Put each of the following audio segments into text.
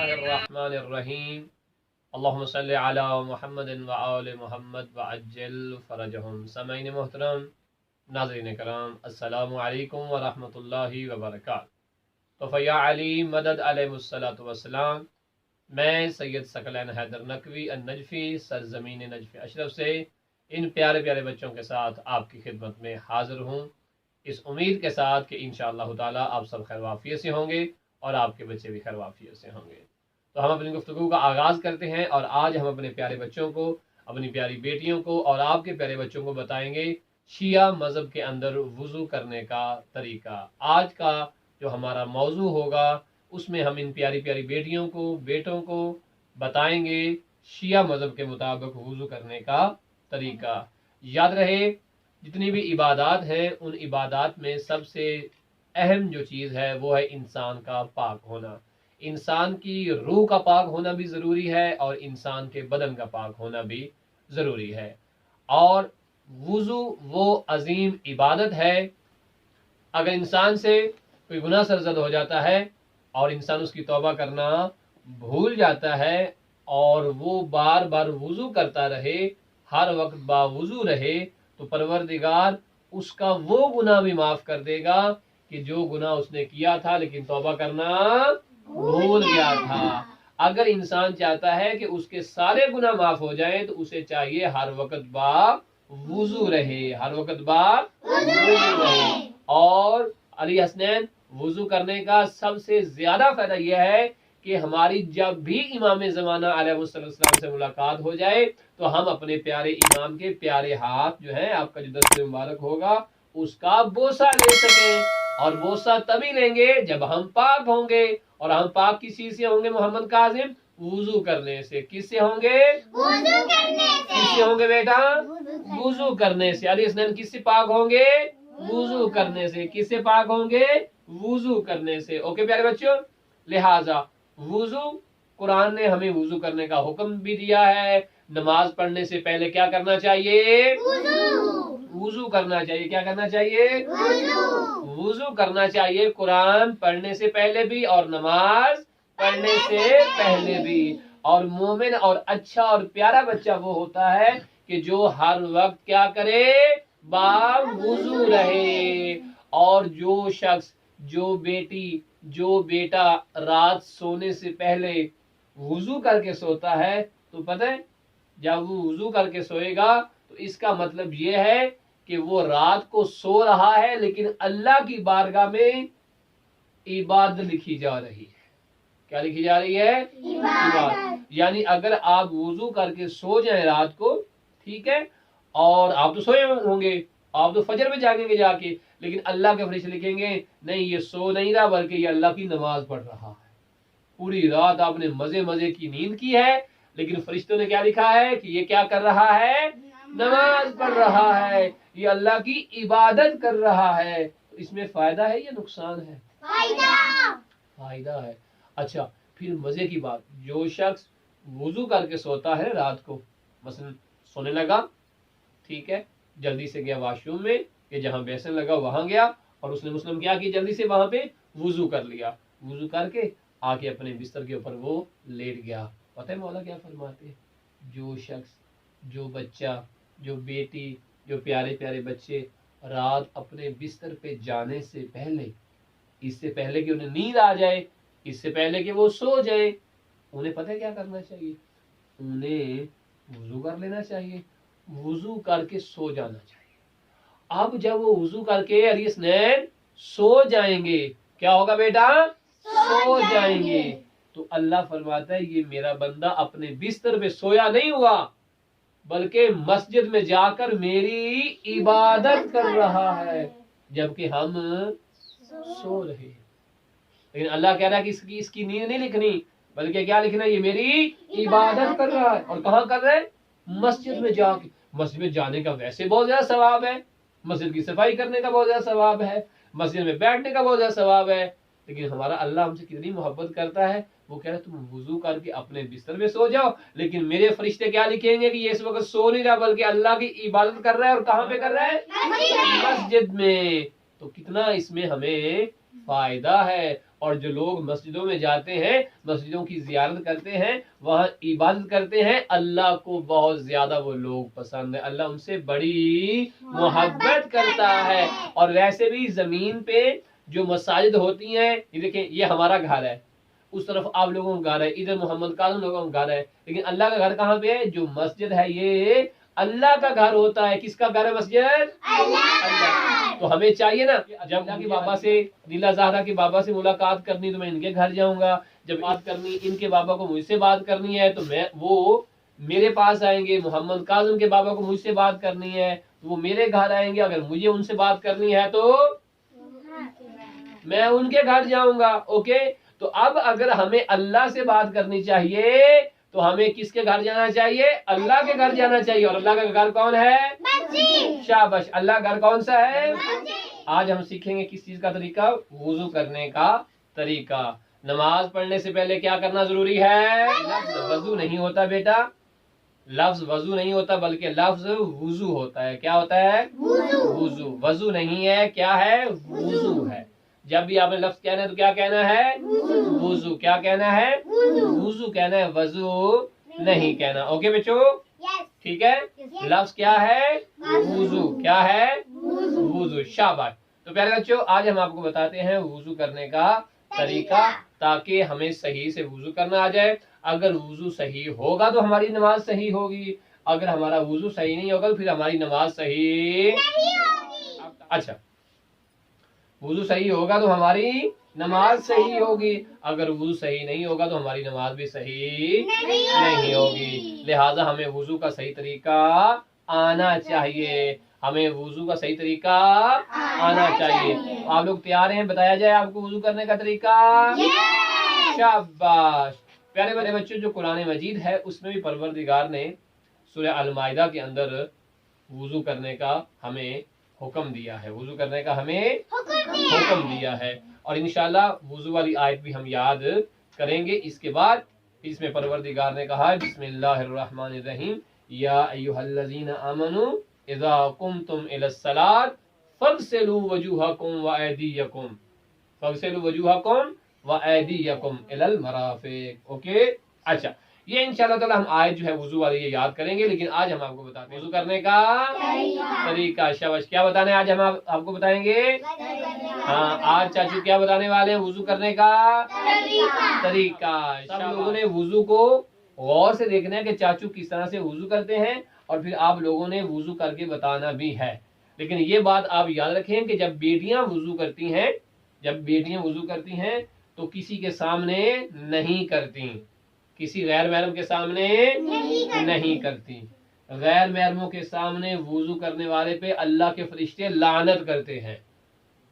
الرحمن الرحیم اللہم صلی علی محمد وآل محمد وعجل فرجہم۔ سامعین محترم، ناظرین کرام، السلام علیکم ورحمۃ اللہ وبرکاتہ۔ تو فیا علی مدد علیہ الصلاۃ والسلام، میں سید ثقلین حیدر نقوی النجفی سرزمین نجف اشرف سے ان پیارے پیارے بچوں کے ساتھ آپ کی خدمت میں حاضر ہوں، اس امید کے ساتھ کہ انشاءاللہ تعالی آپ سب خیر وافیت سے ہوں گے اور آپ کے بچے بھی خیر وافیت سے ہوں گے۔ تو ہم اپنی گفتگو کا آغاز کرتے ہیں، اور آج ہم اپنے پیارے بچوں کو، اپنی پیاری بیٹیوں کو اور آپ کے پیارے بچوں کو بتائیں گے شیعہ مذہب کے اندر وضو کرنے کا طریقہ۔ آج کا جو ہمارا موضوع ہوگا اس میں ہم ان پیاری پیاری بیٹیوں کو، بیٹوں کو بتائیں گے شیعہ مذہب کے مطابق وضو کرنے کا طریقہ۔ یاد رہے، جتنی بھی عبادات ہیں ان عبادات میں سب سے اہم جو چیز ہے وہ ہے انسان کا پاک ہونا۔ انسان کی روح کا پاک ہونا بھی ضروری ہے اور انسان کے بدن کا پاک ہونا بھی ضروری ہے۔ اور وضو وہ عظیم عبادت ہے، اگر انسان سے کوئی گناہ سرزد ہو جاتا ہے اور انسان اس کی توبہ کرنا بھول جاتا ہے اور وہ بار بار وضو کرتا رہے، ہر وقت باوضو رہے، تو پروردگار اس کا وہ گناہ بھی معاف کر دے گا کہ جو گناہ اس نے کیا تھا لیکن توبہ کرنا بھول گیا تھا۔ اگر انسان چاہتا ہے کہ اس کے سارے گناہ معاف ہو جائیں تو اسے چاہیے ہر وقت وضو رہے، ہر وقت وضو رہے۔ اور علی حسنین، وضو کرنے کا سب سے زیادہ فائدہ یہ ہے کہ ہماری جب بھی امام زمانہ علیہ السلام سے ملاقات ہو جائے تو ہم اپنے پیارے امام کے پیارے ہاتھ جو ہے، آپ کا جو دست مبارک ہوگا اس کا بوسہ لے سکیں، اور بوسہ تبھی لیں گے جب ہم پاک ہوں گے، اور ہم پاک کس چیز سے ہوں گے محمد کاظم؟ وضو کرنے سے۔ کس سے ہوں گے؟ وضو کرنے سے۔ کس سے ہوں گے بیٹا؟ وضو کرنے سے۔ علی حسنین کس سے پاک ہوں گے؟ وضو کرنے سے۔ کس سے پاک ہوں گے؟ وضو کرنے سے۔ اوکے پیارے بچوں، لہٰذا وضو، قرآن نے ہمیں وضو کرنے کا حکم بھی دیا ہے۔ نماز پڑھنے سے پہلے کیا کرنا چاہیے؟ وضو کرنا چاہیے۔ کیا کرنا چاہیے؟ وضو کرنا چاہیے، قرآن پڑھنے سے پہلے بھی اور نماز پڑھنے سے پہلے بھی۔ اور مومن اور اچھا اور پیارا بچہ وہ ہوتا ہے کہ جو ہر وقت کیا کرے؟ باوضو رہے۔ اور جو شخص، جو بیٹی، جو بیٹا رات سونے سے پہلے وضو کر کے سوتا ہے تو پتہ ہے جب وہ وضو کر کے سوئے گا تو اس کا مطلب یہ ہے کہ وہ رات کو سو رہا ہے لیکن اللہ کی بارگاہ میں عبادت لکھی جا رہی ہے۔ کیا لکھی جا رہی ہے؟ عبادت۔ یعنی اگر آپ وضو کر کے سو جائیں رات کو، ٹھیک ہے، اور آپ تو سوئے ہوں گے، آپ تو فجر میں جاگیں گے جا کے، لیکن اللہ کے فرشتے لکھیں گے نہیں یہ سو نہیں رہا بلکہ یہ اللہ کی نماز پڑھ رہا ہے۔ پوری رات آپ نے مزے مزے کی نیند کی ہے لیکن فرشتوں نے کیا لکھا ہے کہ یہ کیا کر رہا ہے؟ نماز پڑھ رہا ہے، یہ اللہ کی عبادت کر رہا ہے۔ تو اس میں فائدہ ہے یا نقصان ہے؟ فائدہ ہے۔ اچھا، پھر مزے کی بات، جو شخص وضو کر کے سوتا ہے رات کو، مثلا سونے لگا، ٹھیک ہے، جلدی سے گیا واش روم میں کہ جہاں بیسن لگا وہاں گیا، اور اس نے مسلم کیا کہ جلدی سے وہاں پہ وضو کر لیا، وضو کر کے آ کے اپنے بستر کے اوپر وہ لیٹ گیا۔ پتہ ہے مولا کیا فرماتے ہیں؟ جو شخص، جو بچہ، جو بیٹی، جو پیارے پیارے بچے رات اپنے بستر پہ جانے سے پہلے، اس سے پہلے کہ انہیں نیند آ جائے، اس سے پہلے کہ وہ سو جائیں، انہیں پتہ ہے کیا کرنا چاہیے؟ انہیں وضو کر لینا چاہیے، وضو کر کے سو جانا چاہیے۔ اب جب وہ وضو کر کے علی حسنین سو جائیں گے، کیا ہوگا بیٹا؟ سو جائیں گے، تو اللہ فرماتا ہے یہ میرا بندہ اپنے بستر پہ سویا نہیں ہوا بلکہ مسجد میں جا کر میری عبادت کر رہا ہے، جبکہ ہم سو رہے ہیں۔ لیکن اللہ کہہ رہا ہے کہ اس کی نیند نہیں لکھنی بلکہ کیا لکھنا ہے؟ یہ میری عبادت کر رہا ہے۔ اور کہاں کر رہا ہے؟ مسجد میں جا کے۔ مسجد میں جانے کا ویسے بہت زیادہ ثواب ہے، مسجد کی صفائی کرنے کا بہت زیادہ ثواب ہے، मस्जिद में बैठने का बहुत ज्यादा सवाब है। लेकिन हमारा अल्लाह हमसे कितनी मोहब्बत करता है, वो कह रहा है तुम वुजू करके अपने बिस्तर में सो जाओ, लेकिन मेरे फरिश्ते क्या लिखेंगे कि ये इस वक्त सो नहीं रहा बल्कि अल्लाह की इबादत कर रहा है। और कहाँ पे कर रहा है? मस्जिद में। तो कितना इसमें हमें फायदा है। और जो लोग मस्जिदों में जाते हैं, मस्जिदों की जियारत करते हैं, वहाँ इबादत करते हैं, अल्लाह को बहुत ज्यादा वो लोग पसंद है, अल्लाह उनसे बड़ी मोहब्बत करता है। और वैसे भी जमीन पे जो मसाजिद होती हैं, ये देखें, ये हमारा घर है, उस तरफ आप लोगों का घर है, इधर मोहम्मद कासिम लोगों का घर है, लेकिन अल्लाह का घर कहाँ पे है? जो मस्जिद है ये अल्लाह का घर होता है। किसका घर है मस्जिद? अल्लाह। तो हमें चाहिए ना, जब अल्लाह के बाबा से, नीला ज़हरा के बाबा से मुलाकात करनी तो मैं इनके घर जाऊंगा, जब बात करनी इनके बाबा को मुझसे बात करनी है तो मैं वो मेरे पास आएंगे, मोहम्मद कासिम के बाबा को मुझसे बात करनी है तो वो मेरे घर आएंगे, अगर मुझे उनसे बात करनी है तो मैं उनके घर जाऊंगा। ओके, तो अब अगर हमें अल्लाह से बात करनी चाहिए तो हमें किसके घर जाना चाहिए? अल्लाह के घर जाना चाहिए। और अल्लाह का घर कौन है? शाबाश, अल्लाह का घर कौन सा है? आज हम सीखेंगे किस चीज का तरीका? वुजू करने का तरीका। नमाज पढ़ने से पहले क्या करना जरूरी है? लफ्ज वजू नहीं होता बेटा, लफ्ज वजू नहीं होता बल्कि लफ्ज वुजू होता है। क्या होता है? वुजू। वजू नहीं है, क्या है? वुजू है। जब भी आपने लफ्ज कहना है तो क्या कहना है? वुजू। क्या कहना है? वुजू कहना है, वजू नहीं कहना। ओके बच्चों, ठीक है? लफ्ज क्या है? वुजू। क्या है? वुजू। शाबाश। तो प्यारे बच्चों, आज हम आपको बताते हैं वुजू करने का तरीका, ताकि हमें सही से वुजू करना आ जाए। अगर वुजू सही होगा तो हमारी नमाज सही होगी, अगर हमारा वुजू सही नहीं होगा तो फिर हमारी नमाज सही नहीं होगी। अच्छा, वुजू सही होगा तो हमारी नमाज सही होगी, अगर वुजू सही नहीं होगा तो हमारी नमाज भी सही नहीं होगी। लिहाजा हमें वुजू का सही तरीका आना चाहिए, हमें वुजू का सही तरीका आना चाहिए। आप लोग तैयार हैं? बताया जाए आपको वुजू करने का तरीका। शाबाश। प्यारे बड़े बच्चों, जो कुरान मजीद है उसमें भी परवरदिगार ने सूरह अल माइदा के अंदर वुजू करने का हमें हुक्म दिया है, वुजू करने का हमें हुक्म दिया है। और इंशाल्लाह वुजू वाली आयत भी हम याद करेंगे। इसके बाद इसमें परवरदिगार ने कहा है, बिस्मिल्लाहिर्रहमानिर्रहीम, या अय्युहल्लज़ीना आमनू इज़ा कुमतुम इलस्सलात फगसिलू वजूहकुम व अयदियकुम, फगसिलू वजूहकुम व अयदियकुम इलल मराफिक। ओके, अच्छा, ये इंशाल्लाह ताला हम आयत जो है वुजू वाली ये याद करेंगे। लेकिन आज हम आपको बताते हैं वुजू करने का तरीका। शाबाश, क्या बताने आज हम आपको बताएंगे? हाँ, आज चाचू क्या बताने वाले हैं? वुजू करने का तरीका। सब लोगों ने वुजू को गौर से देखना है कि चाचू किस तरह से वुजू करते हैं, और फिर आप लोगों ने वुजू करके बताना भी है। लेकिन ये बात आप याद रखें कि जब बेटियां वुजू करती हैं, जब बेटियां वुजू करती हैं तो किसी के सामने नहीं करती, किसी गैर महरम के सामने नहीं करती। गैर महरमों के सामने वुजू करने वाले पे अल्लाह के फरिश्ते लानत करते हैं,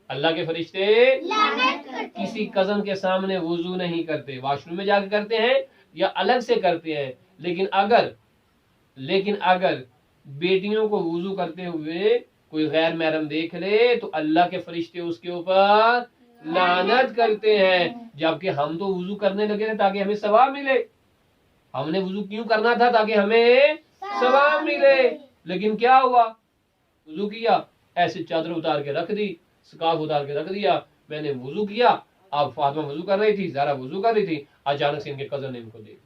अल्लाह के फरिश्ते किसी कजन के सामने वुजू नहीं करते, वॉशरूम में जाकर करते हैं या अलग से करते हैं। लेकिन अगर बेटियों को वुजू करते हुए कोई गैर महरम देख ले तो अल्लाह के फरिश्ते उसके ऊपर लानत करते हैं। जबकि हम तो वुजू करने लगे थे ताकि हमें सवाब मिले, हमने वुजू क्यों करना था? ताकि हमें सवाब मिले। लेकिन क्या हुआ? वुजू किया, ऐसे चादर उतार के रख दी, स्कार्फ उतार के रख दिया, मैंने वुजू किया, अब फातिमा वुजू कर रही थी, ज़ारा वुजू कर रही थी, अचानक से इनके कजन ने इनको देख लिया।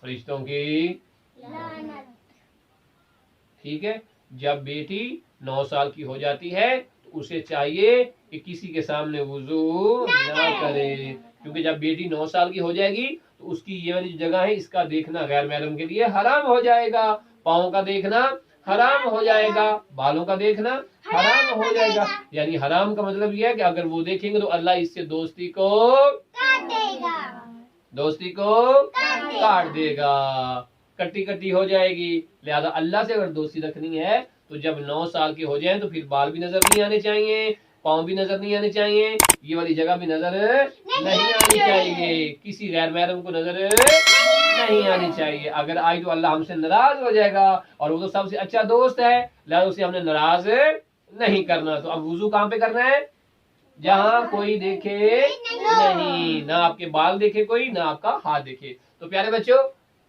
फरिश्तों की लानत। ठीक है, जब बेटी 9 साल की हो जाती है तो उसे चाहिए कि किसी के सामने वुजू ना करे, क्योंकि जब बेटी 9 साल की हो जाएगी तो उसकी ये वाली जगह है, इसका देखना गैर महरम के लिए हराम हो जाएगा। पाँव का देखना हराम हो जाएगा, बालों का देखना हराम हो जाएगा। यानी हराम का मतलब यह है कि अगर वो देखेंगे तो अल्लाह इससे दोस्ती को काट देगा, कट्टी कट्टी हो जाएगी। लिहाजा अल्लाह से अगर दोस्ती रखनी है तो जब 9 साल के हो जाए तो फिर बाल भी नजर नहीं आने चाहिए, पाँव भी नजर नहीं आने चाहिए, ये वाली जगह भी नजर नहीं आनी चाहिए, किसी गैर महरम को नजर नहीं आनी चाहिए। अगर आई तो अल्लाह हमसे नाराज हो जाएगा, और वो तो सबसे अच्छा दोस्त है, लिहाजा उसे हमने नाराज नहीं करना। तो अब वुजू कहाँ पे करना है? जहां कोई देखे नहीं, ना आपके बाल देखे कोई, ना आपका हाथ देखे। तो प्यारे बच्चों,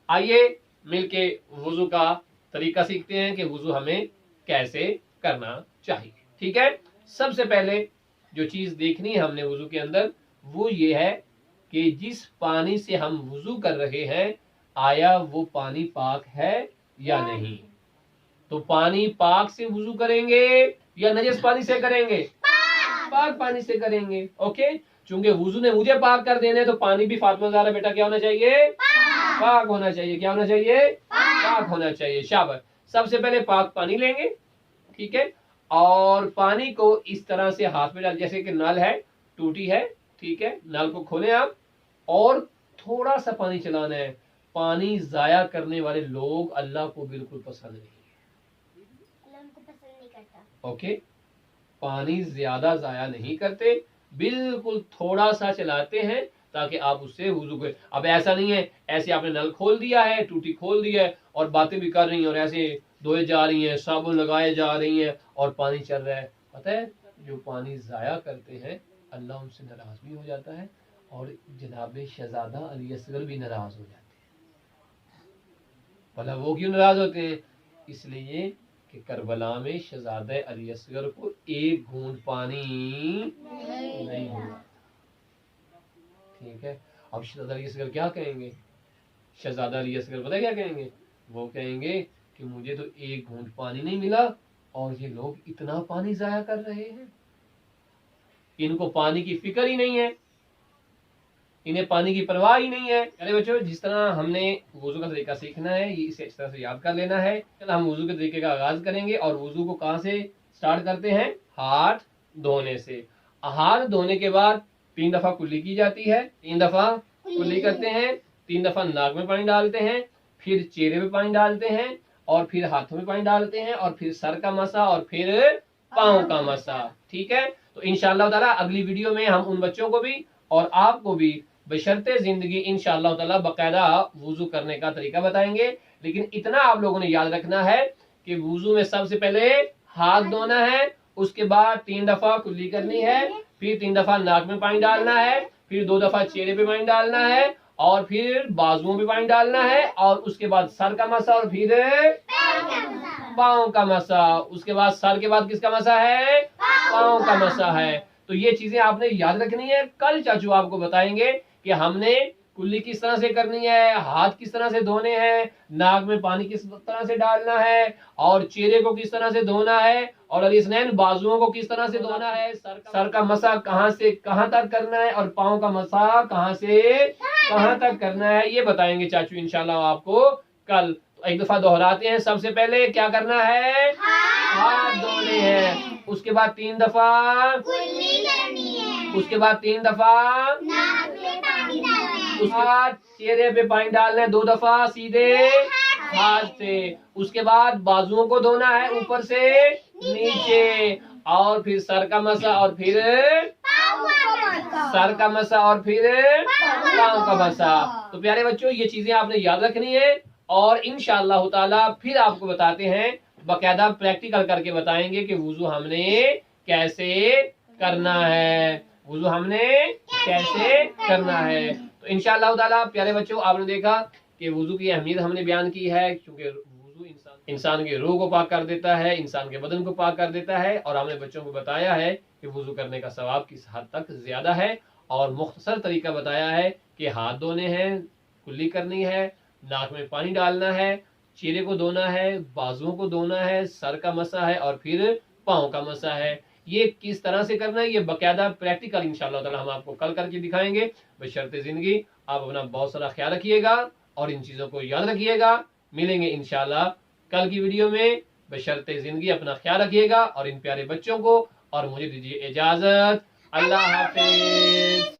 आइए मिलके वुजू का तरीका सीखते हैं कि वुजू हमें कैसे करना चाहिए। ठीक है, सबसे पहले जो चीज देखनी है हमने वुजू के अंदर, वो ये है कि जिस पानी से हम वुजू कर रहे हैं, आया वो पानी पाक है या नहीं। तो पानी पाक से वुजू करेंगे या नजस पानी से करेंगे? पाक पानी से करेंगे। ओके, चूंकि वुजू ने मुझे पाक कर देना है, तो पानी भी फातिमा ज़हरा बेटा क्या होना चाहिए? पाक होना चाहिए। क्या होना चाहिए? पाक होना चाहिए। शाबाश। सबसे पहले पाक पानी लेंगे, ठीक है, और पानी को इस तरह से हाथ में डाल, जैसे कि नल है, टूटी है, ठीक है, नल को खोलें आप और थोड़ा सा पानी चलाना है। पानी जाया करने वाले लोग अल्लाह को बिल्कुल पसंद नहीं करता। ओके, पानी ज्यादा जाया नहीं करते, बिल्कुल थोड़ा सा चलाते हैं ताकि आप उससे वुजू करें। अब ऐसा नहीं है ऐसे आपने नल खोल दिया है, टूटी खोल दिया है और बातें भी कर रही हैं और ऐसे धोए जा रही हैं, साबुन लगाए जा रही हैं और पानी चल रहा है। पता है, जो पानी जाया करते हैं अल्लाह उनसे नाराज भी हो जाता है और जनाब शहजादा अली असगर भी नाराज हो जाते हैं। भला वो क्यों नाराज होते हैं? इसलिए कि करबला में शहजादा अली असगर को एक घूंट पानी नहीं हुआ। ठीक है, अब शहजादा अली असगर क्या कहेंगे? शहजादा अली असगर पता क्या कहेंगे? वो कहेंगे कि मुझे तो एक घूंट पानी नहीं मिला और ये लोग इतना पानी जाया कर रहे हैं, इनको पानी की फिक्र ही नहीं है, इन्हें पानी की परवाह ही नहीं है। अरे बच्चों, जिस तरह हमने वुजू का तरीका सीखना है, ये इसे इस तरह से याद कर लेना है। चलो हम वुजू के तरीके का आगाज करेंगे और वुजू को कहाँ से स्टार्ट करते हैं? हाथ धोने से। हाथ धोने के बाद 3 दफा कुल्ली की जाती है, 3 दफा कुल्ली करते हैं, 3 दफा नाक में पानी डालते हैं, फिर चेहरे में पानी डालते हैं और फिर हाथों में पानी डालते हैं और फिर सर का मसा और फिर पाँव का मसा। ठीक है, तो इंशाअल्लाह ताला अगली वीडियो में हम उन बच्चों को भी और आपको भी बशर्ते जिंदगी इंशाअल्लाह ताला बकायदा वुजू करने का तरीका बताएंगे। लेकिन इतना आप लोगों ने याद रखना है कि वुजू में सबसे पहले हाथ धोना है, उसके बाद 3 दफा कुल्ली करनी है, फिर 3 दफा नाक में पानी डालना है, फिर 2 दफा चेहरे पे पानी डालना है और फिर बाजुओं पे पानी डालना है और उसके बाद सर का मसा और फिर पाँव का मसा। उसके बाद सर के बाद किसका मसा है? पाँव का मसा है। तो ये चीजें आपने याद रखनी है। कल चाचू आपको बताएंगे कि हमने कुल्ली किस तरह से करनी है, हाथ किस तरह से धोने हैं, नाक में पानी किस तरह से डालना है और चेहरे को किस तरह से धोना है और अलीसनैन बाजुओं को किस तरह से धोना है, सर का मसा कहाँ से कहाँ तक करना है और पाँव का मसा कहाँ से कहाँ तक करना है, ये बताएंगे चाचू इंशाल्लाह आपको कल। तो एक दफा दोहराते हैं। सबसे पहले क्या करना है? हाथ धोने हैं, उसके बाद 3 दफा कुल्ली करनी है, उसके बाद 3 दफा नाक में पानी डालना है, उसके बाद चेहरे पे पानी डालना है 2 दफा सीधे हाथ से, उसके बाद बाजुओं को धोना है ऊपर से नीचे और फिर सर का मसा और फिर सर का मसा और फिर पाँव का मसा। तो प्यारे बच्चों, ये चीजें आपने याद रखनी है और इंशाअल्लाह ताला फिर आपको बताते हैं, बकायदा प्रैक्टिकल करके बताएंगे कि वुजू हमने कैसे करना है, वुजू हमने कैसे करना है। तो इंशाअल्लाह ताला प्यारे बच्चों, आपने देखा कि वुजू की अहमियत हमने बयान की है, क्योंकि वुजू इंसान की रूह को पाक कर देता है, इंसान के बदन को पाक कर देता है और हमने बच्चों को बताया है कि वुजू करने का सवाब किस हद तक ज्यादा है और मुख्तसर तरीका बताया है कि हाथ धोने हैं, कुल्ली करनी है, नाक में पानी डालना है, चेहरे को धोना है, बाजुओं को धोना है, सर का मसा है और फिर पाँव का मसा है। ये किस तरह से करना है, ये बकायदा प्रैक्टिकल इंशाअल्लाह ताला हम आपको कल करके दिखाएंगे। बशर्ते जिंदगी आप अपना बहुत सारा ख्याल रखिएगा और इन चीजों को याद रखिएगा। मिलेंगे इंशाअल्लाह कल की वीडियो में। बशर्ते जिंदगी अपना ख्याल रखिएगा और इन प्यारे बच्चों को और मुझे दीजिए इजाजत। अल्लाह हाफिज।